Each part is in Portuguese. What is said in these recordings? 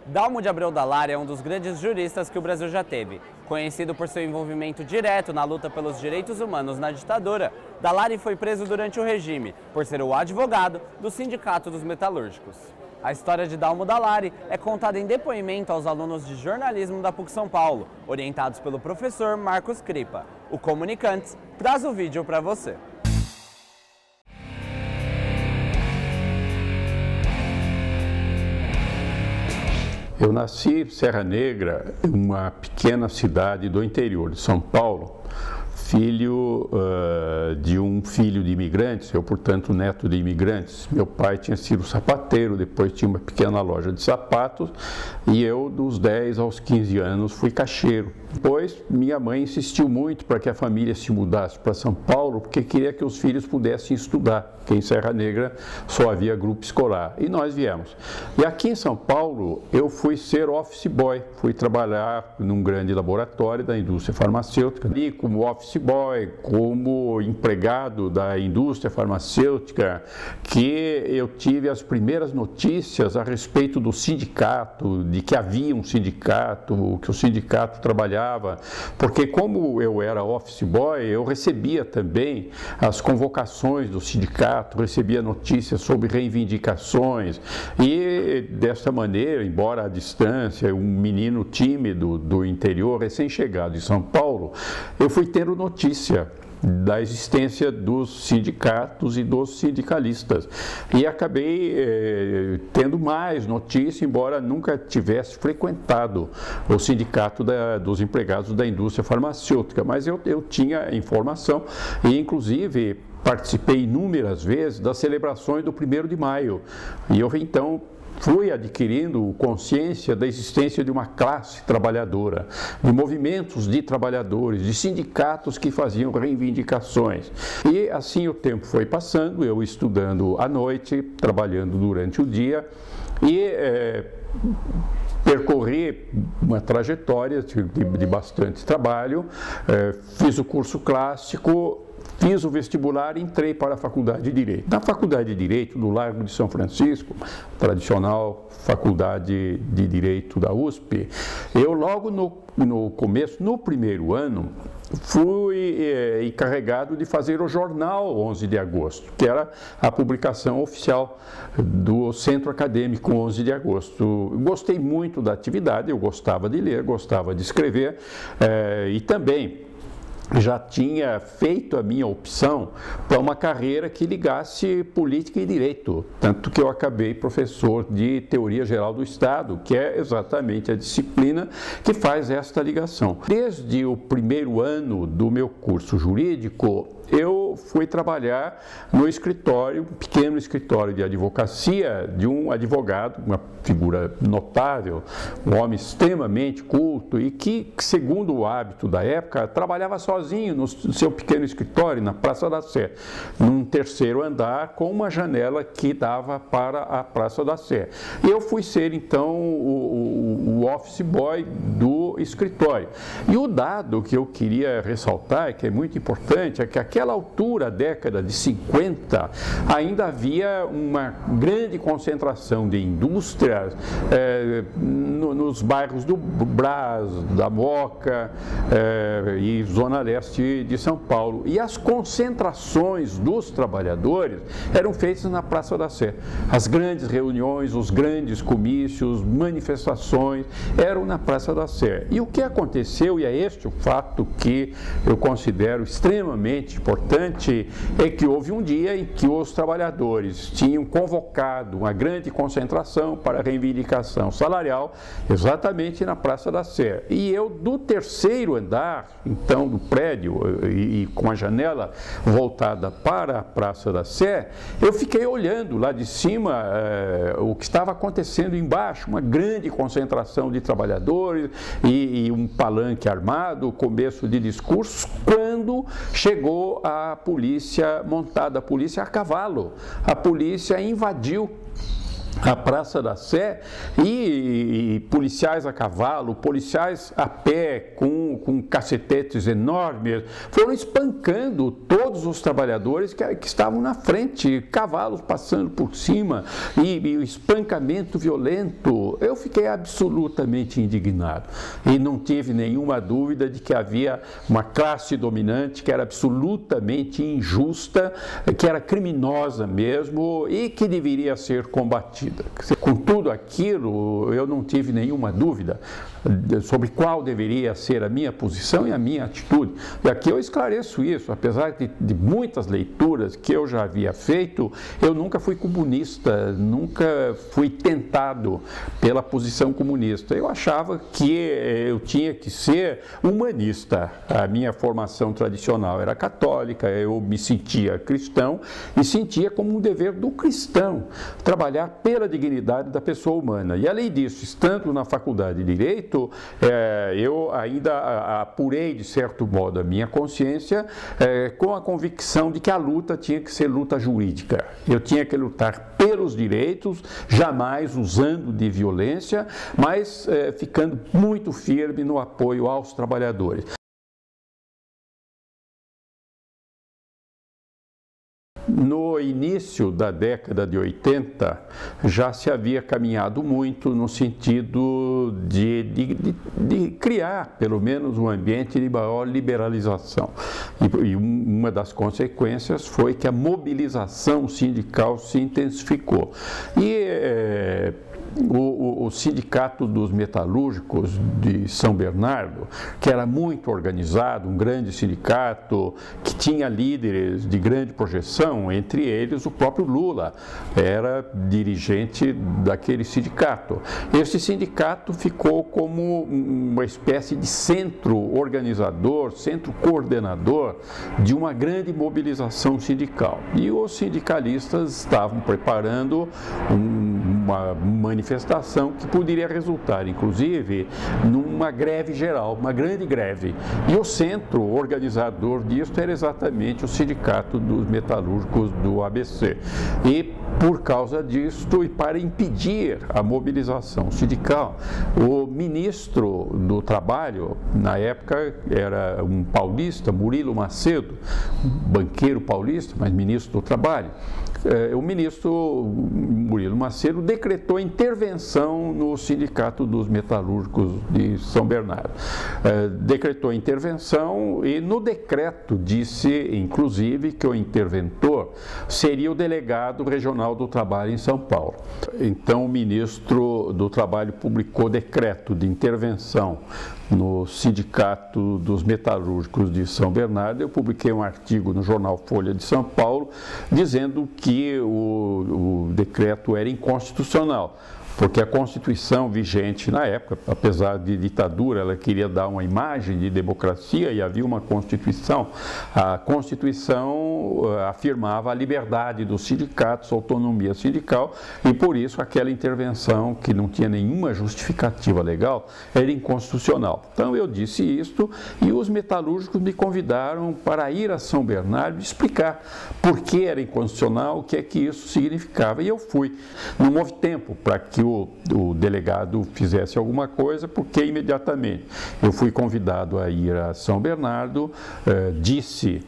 Dalmo de Abreu Dallari é um dos grandes juristas que o Brasil já teve. Conhecido por seu envolvimento direto na luta pelos direitos humanos na ditadura, Dallari foi preso durante o regime por ser o advogado do Sindicato dos Metalúrgicos. A história de Dalmo Dallari é contada em depoimento aos alunos de jornalismo da PUC São Paulo, orientados pelo professor Marcos Cripa. O Comunicantes traz o vídeo para você. Eu nasci em Serra Negra, uma pequena cidade do interior de São Paulo, filho de um filho de imigrantes, eu, portanto, neto de imigrantes. Meu pai tinha sido sapateiro, depois tinha uma pequena loja de sapatos e eu, dos 10 aos 15 anos, fui caixeiro. Depois, minha mãe insistiu muito para que a família se mudasse para São Paulo, porque queria que os filhos pudessem estudar, porque em Serra Negra só havia grupo escolar. E nós viemos. E aqui em São Paulo, eu fui ser office boy, fui trabalhar num grande laboratório da indústria farmacêutica, e como office boy, como empregado da indústria farmacêutica, que eu tive as primeiras notícias a respeito do sindicato, de que havia um sindicato, que o sindicato trabalhava, porque como eu era office boy, eu recebia também as convocações do sindicato, recebia notícias sobre reivindicações e desta maneira, embora à distância, um menino tímido do interior, recém-chegado em São Paulo, eu fui tendo notícia da existência dos sindicatos e dos sindicalistas. E acabei tendo mais notícia, embora nunca tivesse frequentado o sindicato dos empregados da indústria farmacêutica, mas eu tinha informação e, inclusive, participei inúmeras vezes das celebrações do 1º de maio. E eu, então, fui adquirindo consciência da existência de uma classe trabalhadora, de movimentos de trabalhadores, de sindicatos que faziam reivindicações. E assim o tempo foi passando, eu estudando à noite, trabalhando durante o dia e percorri uma trajetória de bastante trabalho, fiz o curso clássico, fiz o vestibular e entrei para a Faculdade de Direito. Na Faculdade de Direito do Largo de São Francisco, tradicional Faculdade de Direito da USP, eu logo no começo, no 1º ano, fui encarregado de fazer o jornal 11 de agosto, que era a publicação oficial do Centro Acadêmico 11 de agosto. Gostei muito da atividade, eu gostava de ler, gostava de escrever e também já tinha feito a minha opção para uma carreira que ligasse política e direito, tanto que eu acabei professor de Teoria Geral do Estado, que é exatamente a disciplina que faz esta ligação. Desde o 1º ano do meu curso jurídico, eu fui trabalhar no escritório, um pequeno escritório de advocacia de um advogado, uma figura notável, um homem extremamente culto e que, segundo o hábito da época, trabalhava sozinho no seu pequeno escritório na Praça da Sé, num 3º andar com uma janela que dava para a Praça da Sé. E eu fui ser, então, o office boy do escritório. E o dado que eu queria ressaltar, que é muito importante, é que naquela altura, década de 50, ainda havia uma grande concentração de indústrias nos bairros do Brás, da Moca e Zona Leste de São Paulo. E as concentrações dos trabalhadores eram feitas na Praça da Sé. As grandes reuniões, os grandes comícios, manifestações eram na Praça da Sé. E o que aconteceu, e é este o fato que eu considero extremamente importante, é que houve um dia em que os trabalhadores tinham convocado uma grande concentração para reivindicação salarial exatamente na Praça da Sé. E eu, do 3º andar, então, do prédio e com a janela voltada para a Praça da Sé, eu fiquei olhando lá de cima o que estava acontecendo embaixo, uma grande concentração de trabalhadores e um palanque armado, começo de discursos, quando chegou a polícia montada, a polícia a cavalo. A polícia invadiu a Praça da Sé e policiais a cavalo, policiais a pé com cacetetes enormes, foram espancando todos os trabalhadores que estavam na frente, cavalos passando por cima e o espancamento violento. Eu fiquei absolutamente indignado e não tive nenhuma dúvida de que havia uma classe dominante que era absolutamente injusta, que era criminosa mesmo e que deveria ser combatida. Com tudo aquilo, eu não tive nenhuma dúvida sobre qual deveria ser a minha posição e a minha atitude. E aqui eu esclareço isso, apesar de muitas leituras que eu já havia feito, eu nunca fui comunista, nunca fui tentado pela posição comunista. Eu achava que eu tinha que ser humanista. A minha formação tradicional era católica, eu me sentia cristão e sentia como um dever do cristão trabalhar pela dignidade da pessoa humana. E além disso, estando na faculdade de Direito, eu ainda apurei, de certo modo, a minha consciência com a convicção de que a luta tinha que ser luta jurídica. Eu tinha que lutar pelos direitos, jamais usando de violência, mas ficando muito firme no apoio aos trabalhadores. No início da década de 80, já se havia caminhado muito no sentido de criar, pelo menos, um ambiente de maior liberalização. E uma das consequências foi que a mobilização sindical se intensificou. O Sindicato dos Metalúrgicos de São Bernardo, que era muito organizado, um grande sindicato, que tinha líderes de grande projeção, entre eles o próprio Lula, era dirigente daquele sindicato. Esse sindicato ficou como uma espécie de centro organizador, centro coordenador de uma grande mobilização sindical. E os sindicalistas estavam preparando uma manifestação que poderia resultar, inclusive, numa greve geral, uma grande greve. E o centro organizador disso era exatamente o Sindicato dos Metalúrgicos do ABC. E, por causa disto, e para impedir a mobilização sindical, o ministro do Trabalho, na época era um paulista, Murilo Macedo, banqueiro paulista, mas ministro do Trabalho, o ministro Murilo Macedo decretou intervenção no Sindicato dos Metalúrgicos de São Bernardo. Decretou intervenção e no decreto disse, inclusive, que o interventor seria o delegado regional do Trabalho em São Paulo. Então, o ministro do Trabalho publicou decreto de intervenção no Sindicato dos Metalúrgicos de São Bernardo. Eu publiquei um artigo no jornal Folha de São Paulo dizendo que o decreto era inconstitucional, porque a Constituição vigente na época, apesar de ditadura, ela queria dar uma imagem de democracia e havia uma Constituição. A Constituição afirmava a liberdade dos sindicatos, a autonomia sindical, e por isso aquela intervenção, que não tinha nenhuma justificativa legal, era inconstitucional. Então eu disse isto e os metalúrgicos me convidaram para ir a São Bernardo e explicar por que era inconstitucional, o que é que isso significava. E eu fui. Não houve tempo para que o delegado fizesse alguma coisa, porque imediatamente eu fui convidado a ir a São Bernardo, disse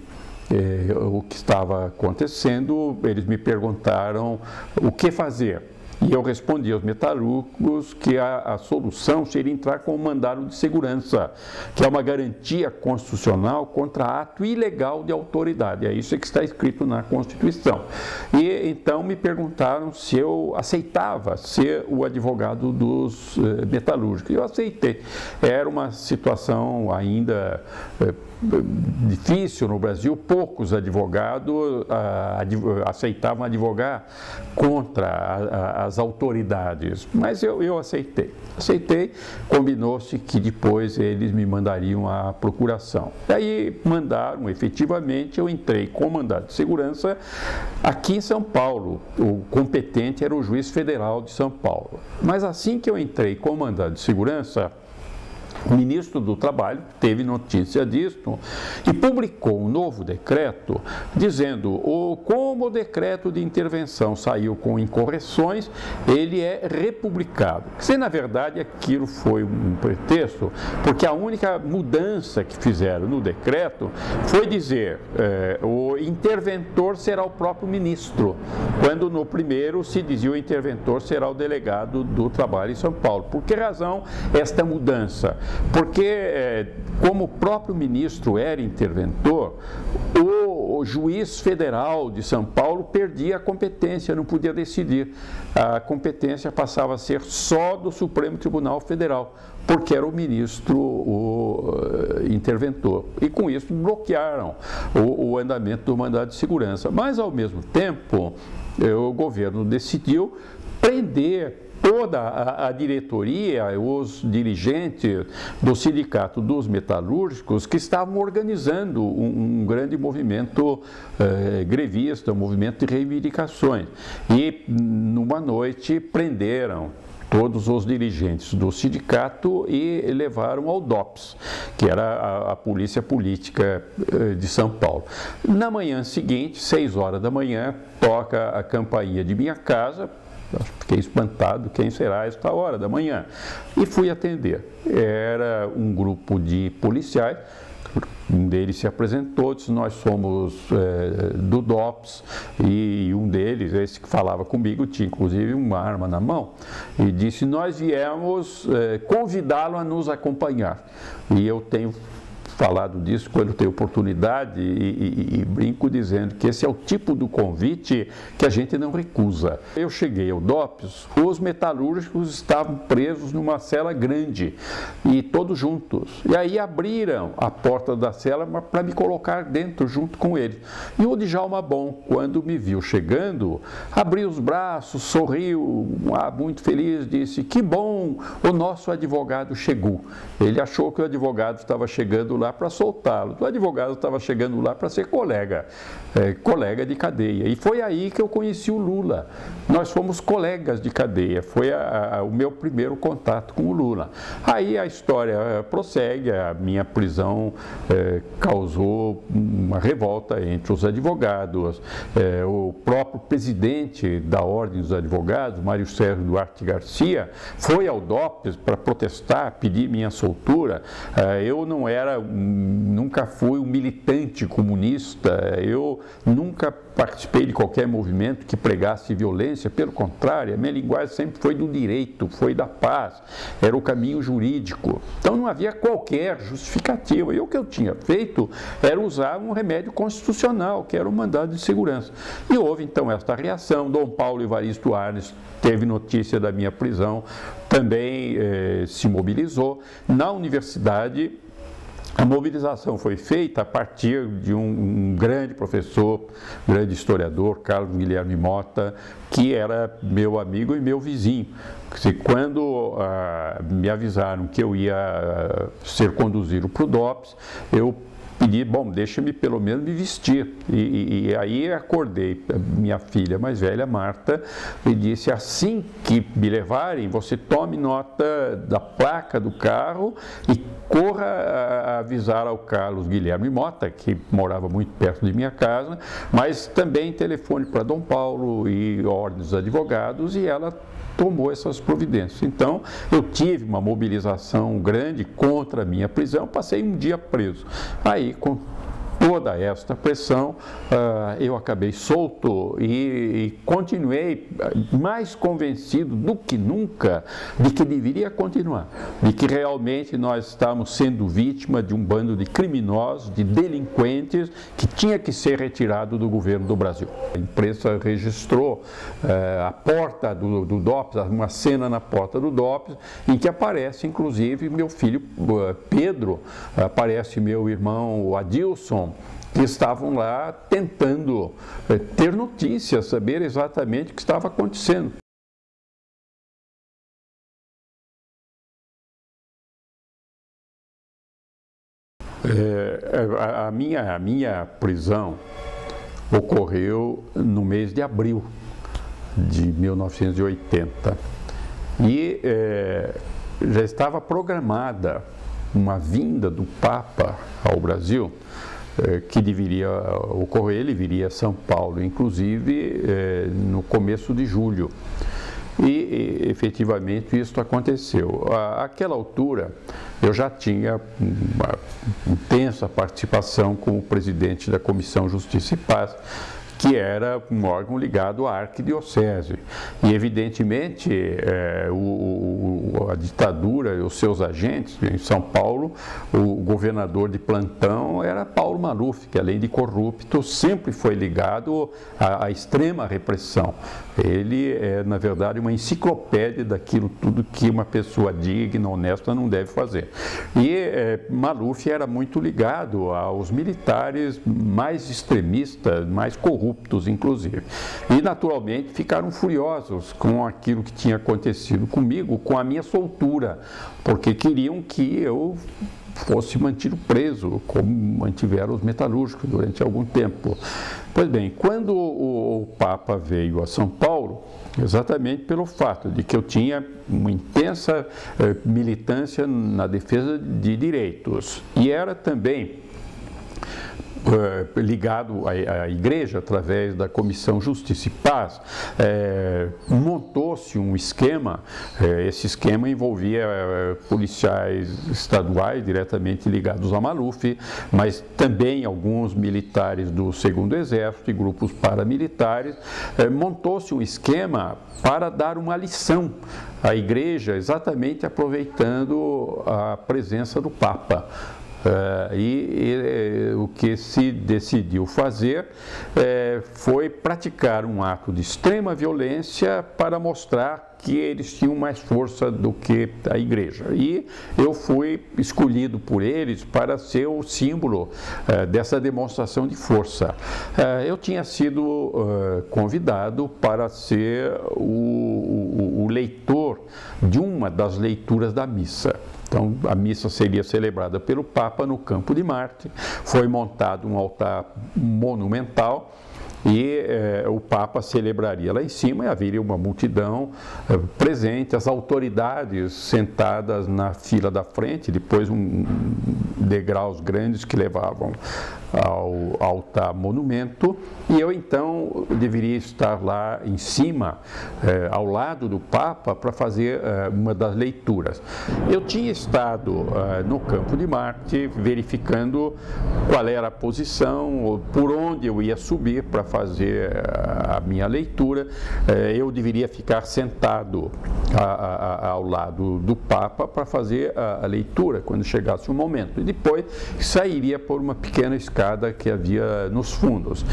o que estava acontecendo, eles me perguntaram o que fazer. E eu respondi aos metalúrgicos que a solução seria entrar com um mandado de segurança, que é uma garantia constitucional contra ato ilegal de autoridade. É isso que está escrito na Constituição. E então me perguntaram se eu aceitava ser o advogado dos metalúrgicos. Eu aceitei. Era uma situação ainda difícil no Brasil, poucos advogados aceitavam advogar contra as autoridades, mas eu aceitei. Combinou-se que depois eles me mandariam à procuração. Daí mandaram, efetivamente, eu entrei com mandado de segurança aqui em São Paulo. O competente era o juiz federal de São Paulo. Mas assim que eu entrei com mandado de segurança, O ministro do Trabalho teve notícia disso e publicou um novo decreto dizendo como o decreto de intervenção saiu com incorreções, ele é republicado. Se na verdade aquilo foi um pretexto, porque a única mudança que fizeram no decreto foi dizer o interventor será o próprio ministro, quando no primeiro se dizia o interventor será o delegado do Trabalho em São Paulo. Por que razão esta mudança? Porque, como o próprio ministro era interventor, o juiz federal de São Paulo perdia a competência, não podia decidir. A competência passava a ser só do Supremo Tribunal Federal, porque era o ministro o interventor. E com isso bloquearam o andamento do mandado de segurança. Mas, ao mesmo tempo, o governo decidiu prender toda a diretoria, os dirigentes do Sindicato dos Metalúrgicos que estavam organizando um grande movimento grevista, um movimento de reivindicações. E, numa noite, prenderam todos os dirigentes do sindicato e levaram ao DOPS, que era a Polícia Política de São Paulo. Na manhã seguinte, 6 horas da manhã, toca a campainha de minha casa. Fiquei espantado, quem será esta hora da manhã? E fui atender. Era um grupo de policiais, um deles se apresentou, disse, nós somos do DOPS, e um deles, esse que falava comigo, tinha inclusive uma arma na mão, e disse, nós viemos convidá-lo a nos acompanhar. E eu tenho falado disso quando tenho oportunidade e brinco dizendo que esse é o tipo do convite que a gente não recusa. Eu cheguei ao DOPS, os metalúrgicos estavam presos numa cela grande e todos juntos. E aí abriram a porta da cela para me colocar dentro junto com eles. E o Djalma Bom, quando me viu chegando, abriu os braços, sorriu, muito feliz, disse, que bom, o nosso advogado chegou. Ele achou que o advogado estava chegando lá para soltá-lo. O advogado estava chegando lá para ser colega de cadeia. E foi aí que eu conheci o Lula. Nós fomos colegas de cadeia. Foi o meu primeiro contato com o Lula. Aí a história prossegue. A minha prisão causou uma revolta entre os advogados. O próprio presidente da Ordem dos Advogados, Mário Sérgio Duarte Garcia, foi ao DOPS para protestar, pedir minha soltura. Eu nunca fui um militante comunista, eu nunca participei de qualquer movimento que pregasse violência, pelo contrário, a minha linguagem sempre foi do direito, foi da paz, era o caminho jurídico. Então não havia qualquer justificativa. E o que eu tinha feito era usar um remédio constitucional, que era o mandado de segurança. E houve então esta reação. Dom Paulo Evaristo Arnes teve notícia da minha prisão, também se mobilizou. Na universidade, a mobilização foi feita a partir de um grande professor, grande historiador, Carlos Guilherme Mota, que era meu amigo e meu vizinho. Quando me avisaram que eu ia ser conduzido para o DOPS, eu pedi, bom, deixa-me pelo menos me vestir. E aí acordei minha filha mais velha, Marta, e disse, assim que me levarem, você tome nota da placa do carro e corra a avisar ao Carlos Guilherme Mota, que morava muito perto de minha casa, mas também telefone para Dom Paulo e Ordem dos Advogados, e ela tomou essas providências. Então, eu tive uma mobilização grande contra a minha prisão, passei um dia preso. Aí, com toda esta pressão, eu acabei solto e continuei mais convencido do que nunca de que deveria continuar, de que realmente nós estávamos sendo vítima de um bando de criminosos, de delinquentes, que tinha que ser retirado do governo do Brasil. A imprensa registrou a porta do DOPS, uma cena na porta do DOPS, em que aparece inclusive meu filho Pedro, aparece meu irmão Adilson, que estavam lá tentando ter notícias, saber exatamente o que estava acontecendo. A minha prisão ocorreu no mês de abril de 1980 e já estava programada uma vinda do Papa ao Brasil, que deveria ocorrer, ele viria a São Paulo, inclusive no começo de julho. E efetivamente isso aconteceu. Àquela altura, eu já tinha uma intensa participação como presidente da Comissão Justiça e Paz, que era um órgão ligado à arquidiocese. E, evidentemente, a ditadura e os seus agentes, em São Paulo, o governador de plantão era Paulo Maluf, que, além de corrupto, sempre foi ligado à extrema repressão. Ele é, na verdade, uma enciclopédia daquilo tudo que uma pessoa digna, honesta, não deve fazer. E Maluf era muito ligado aos militares mais extremistas, mais corruptos, inclusive. E, naturalmente, ficaram furiosos com aquilo que tinha acontecido comigo, com a minha soltura, porque queriam que eu fosse mantido preso, como mantiveram os metalúrgicos durante algum tempo. Pois bem, quando o Papa veio a São Paulo, exatamente pelo fato de que eu tinha uma intensa militância na defesa de direitos, e era também ligado à igreja através da Comissão Justiça e Paz, montou-se um esquema. Esse esquema envolvia policiais estaduais diretamente ligados a Maluf, mas também alguns militares do 2º Exército e grupos paramilitares. Montou-se um esquema para dar uma lição à igreja, exatamente aproveitando a presença do Papa. O que se decidiu fazer foi praticar um ato de extrema violência para mostrar que eles tinham mais força do que a igreja. E eu fui escolhido por eles para ser o símbolo dessa demonstração de força. Eu tinha sido convidado para ser o leitor de uma das leituras da missa. Então, a missa seria celebrada pelo Papa no Campo de Marte, foi montado um altar monumental e o Papa celebraria lá em cima e haveria uma multidão presente, as autoridades sentadas na fila da frente, depois degraus grandes que levavam ao altar monumento, e eu então deveria estar lá em cima, ao lado do Papa, para fazer uma das leituras. Eu tinha estado no Campo de Marte, verificando qual era a posição, por onde eu ia subir para fazer a minha leitura. Eu deveria ficar sentado ao lado do Papa para fazer a leitura, quando chegasse o momento, e depois sairia por uma pequena escada que havia nos fundos.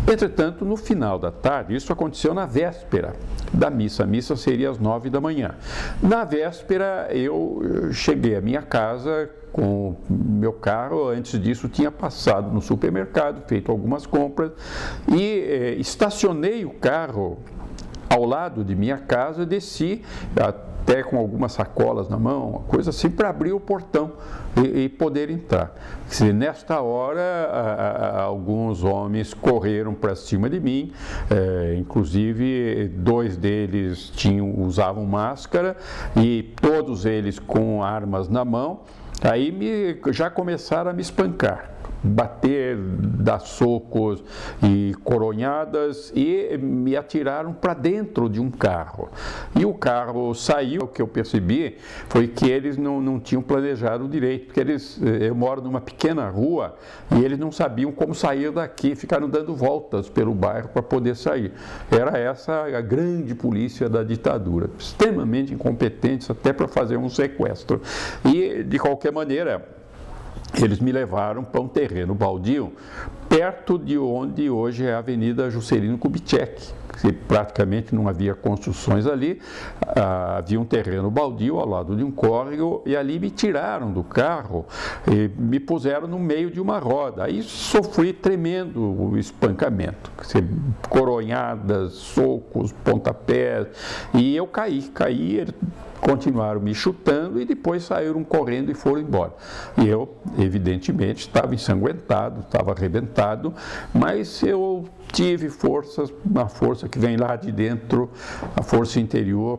Entretanto, no final da tarde, isso aconteceu na véspera da missa. A missa seria às 9 da manhã. Na véspera, eu cheguei à minha casa com meu carro. Antes disso, tinha passado no supermercado, feito algumas compras e estacionei o carro ao lado de minha casa, desci até com algumas sacolas na mão, uma coisa assim, para abrir o portão e poder entrar. Nesta hora, alguns homens correram para cima de mim, inclusive 2 deles usavam máscara e todos eles com armas na mão. Aí já começaram a me espancar, bater, dar socos e coronhadas, e me atiraram para dentro de um carro. E o carro saiu. O que eu percebi foi que eles não tinham planejado direito, porque eu moro numa pequena rua e eles não sabiam como sair daqui, ficaram dando voltas pelo bairro para poder sair. Era essa a grande polícia da ditadura, extremamente incompetentes até para fazer um sequestro. E, de qualquer maneira, eles me levaram para um terreno baldio, perto de onde hoje é a Avenida Juscelino Kubitschek. Praticamente não havia construções ali, havia um terreno baldio ao lado de um córrego, e ali me tiraram do carro e me puseram no meio de uma roda. Aí sofri tremendo espancamento, coronhadas, socos, pontapés, e eu caí, eles continuaram me chutando e depois saíram correndo e foram embora. E eu, evidentemente, estava ensanguentado, estava arrebentado, mas eu tive forças, uma força que vem lá de dentro, a força interior,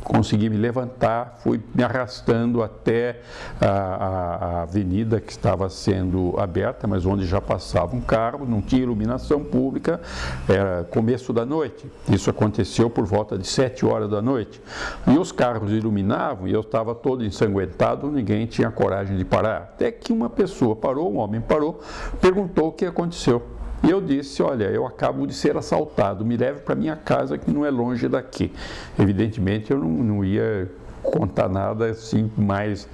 consegui me levantar, fui me arrastando até a avenida que estava sendo aberta, mas onde já passava um carro, não tinha iluminação pública, era começo da noite. Isso aconteceu por volta de 7 horas da noite. E os carros iluminavam e eu estava todo ensanguentado, ninguém tinha coragem de parar. Até que uma pessoa parou, um homem parou, perguntou o que aconteceu. E eu disse, olha, eu acabo de ser assaltado, me leve para minha casa que não é longe daqui. Evidentemente eu não ia contar nada assim mais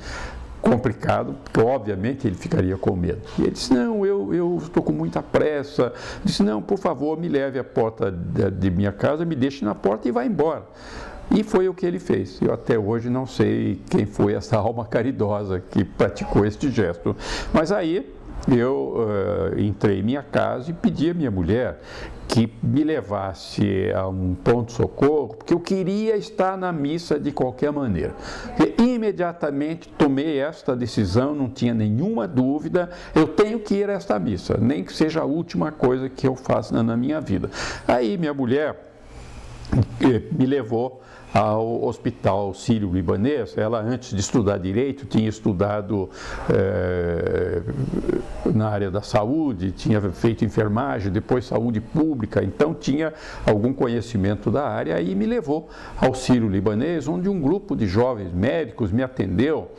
complicado, porque obviamente ele ficaria com medo. E ele disse, não, eu estou com muita pressa. Disse, não, por favor, me leve à porta de minha casa, me deixe na porta e vá embora. E foi o que ele fez. Eu até hoje não sei quem foi essa alma caridosa que praticou este gesto. Mas aí eu entrei em minha casa e pedi à minha mulher que me levasse a um pronto-socorro, porque eu queria estar na missa de qualquer maneira. E imediatamente tomei esta decisão, não tinha nenhuma dúvida, eu tenho que ir a esta missa, nem que seja a última coisa que eu faça na minha vida. Aí minha mulher me levou ao Hospital Sírio-Libanês. Ela, antes de estudar Direito, tinha estudado na área da saúde, tinha feito enfermagem, depois saúde pública, então tinha algum conhecimento da área, e me levou ao Sírio-Libanês, onde um grupo de jovens médicos me atendeu.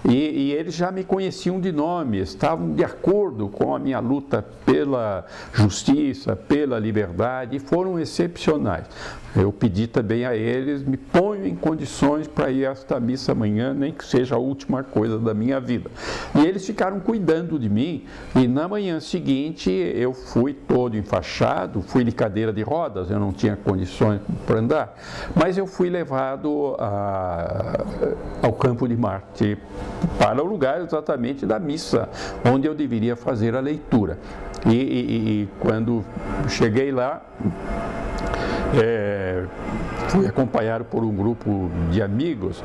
E eles já me conheciam de nome, estavam de acordo com a minha luta pela justiça, pela liberdade, e foram excepcionais. Eu pedi também a eles, me ponham em condições para ir a esta missa amanhã, nem que seja a última coisa da minha vida. E eles ficaram cuidando de mim, e na manhã seguinte eu fui todo enfaixado, fui de cadeira de rodas, eu não tinha condições para andar, mas eu fui levado ao Campo de Marte, para o lugar exatamente da missa, onde eu deveria fazer a leitura. E quando cheguei lá, fui acompanhado por um grupo de amigos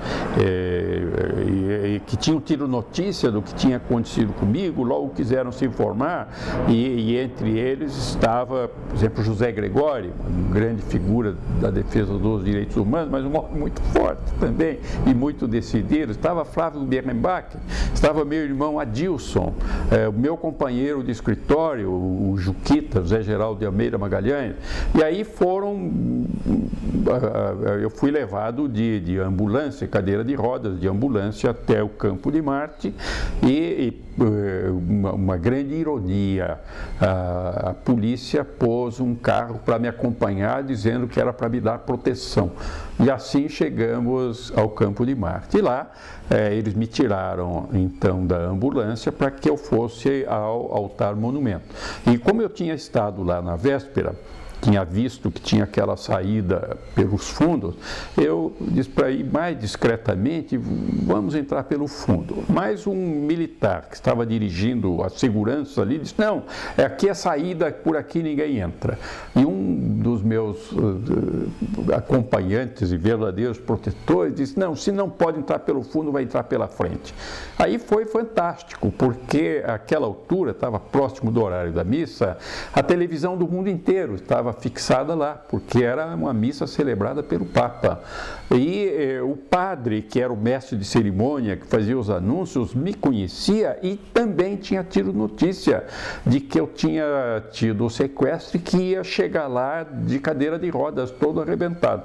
que tinham tido notícia do que tinha acontecido comigo, logo quiseram se informar, e entre eles estava, por exemplo, José Gregório, uma grande figura da defesa dos direitos humanos, mas um homem muito forte também e muito decidido. Estava Flávio Berenbach, estava meu irmão Adilson, o meu companheiro de escritório, o Juquita, José Geraldo de Almeida Magalhães, e aí eu fui levado de ambulância, cadeira de rodas de ambulância até o Campo de Marte, e uma grande ironia, a polícia pôs um carro para me acompanhar, dizendo que era para me dar proteção. E assim chegamos ao Campo de Marte. E lá eles me tiraram então da ambulância para que eu fosse ao altar monumento. E como eu tinha estado lá na véspera, tinha visto que tinha aquela saída pelos fundos, eu disse para ir mais discretamente, vamos entrar pelo fundo. Mas um militar que estava dirigindo a segurança ali disse, não, aqui é saída, por aqui ninguém entra. E um dos meus acompanhantes e verdadeiros protetores disse, não, se não pode entrar pelo fundo, vai entrar pela frente. Aí foi fantástico, porque àquela altura, estava próximo do horário da missa, a televisão do mundo inteiro estava fixada lá, porque era uma missa celebrada pelo Papa. E o padre, que era o mestre de cerimônia, que fazia os anúncios, me conhecia e também tinha tido notícia de que eu tinha tido o sequestro e que ia chegar lá de cadeira de rodas, todo arrebentado.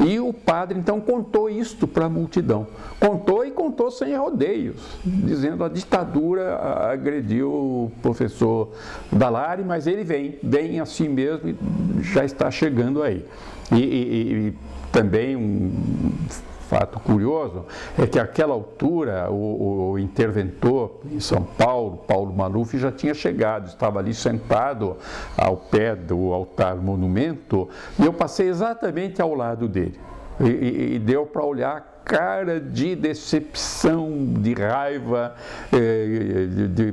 E o padre, então, contou isto para a multidão. Contou e contou sem rodeios, dizendo a ditadura agrediu o professor Dall'Ari, mas ele vem assim mesmo e já está chegando aí. E também um fato curioso é que àquela altura o interventor em São Paulo, Paulo Maluf, já tinha chegado, estava ali sentado ao pé do altar monumento, e eu passei exatamente ao lado dele. E deu para olhar cara de decepção, de raiva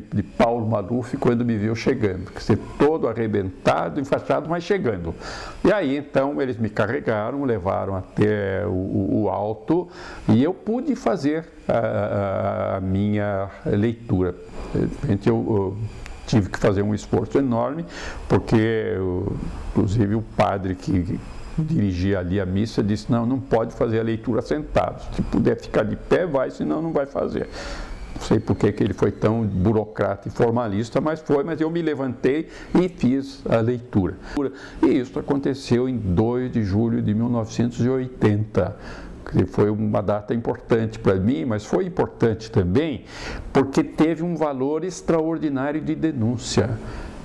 de Paulo Maluf quando me viu chegando, todo arrebentado, enfaixado, mas chegando. E aí então eles me carregaram, levaram até o alto e eu pude fazer a minha leitura. Eu tive que fazer um esforço enorme, porque inclusive o padre que dirigia ali a missa, disse, não pode fazer a leitura sentado. Se puder ficar de pé, vai, senão não vai fazer. Não sei por que ele foi tão burocrata e formalista, mas eu me levantei e fiz a leitura. E isso aconteceu em 2 de julho de 1980. Que foi uma data importante para mim, mas foi importante também porque teve um valor extraordinário de denúncia.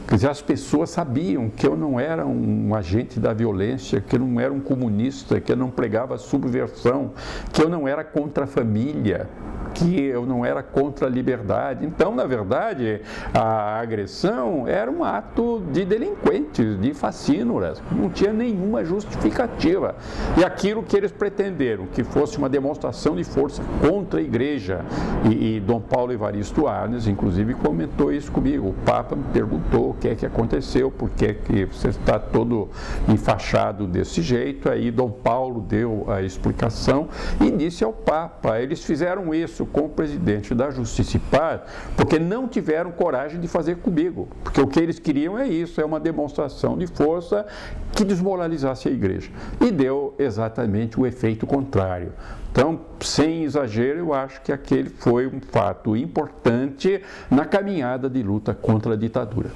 Quer dizer, as pessoas sabiam que eu não era um agente da violência, que eu não era um comunista, que eu não pregava subversão, que eu não era contra a família, que eu não era contra a liberdade. Então, na verdade, a agressão era um ato de delinquentes, de facínoras, não tinha nenhuma justificativa. E aquilo que eles pretenderam, que fosse uma demonstração de força contra a igreja, e Dom Paulo Evaristo Arnes, inclusive, comentou isso comigo. O Papa me perguntou o que é que aconteceu, por que você está todo enfaixado desse jeito. Aí Dom Paulo deu a explicação e disse ao Papa, eles fizeram isso com o presidente da Justiça e Paz porque não tiveram coragem de fazer comigo, porque o que eles queriam é isso, é uma demonstração de força que desmoralizasse a igreja, e deu exatamente o efeito contrário. Então, sem exagero, eu acho que aquele foi um fato importante na caminhada de luta contra a ditadura.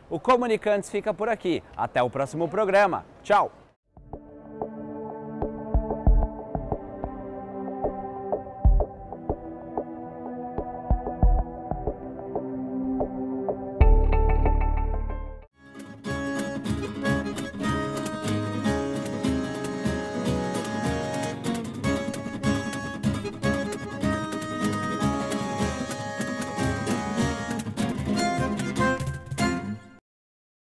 O Comunicantes fica por aqui. Até o próximo programa. Tchau!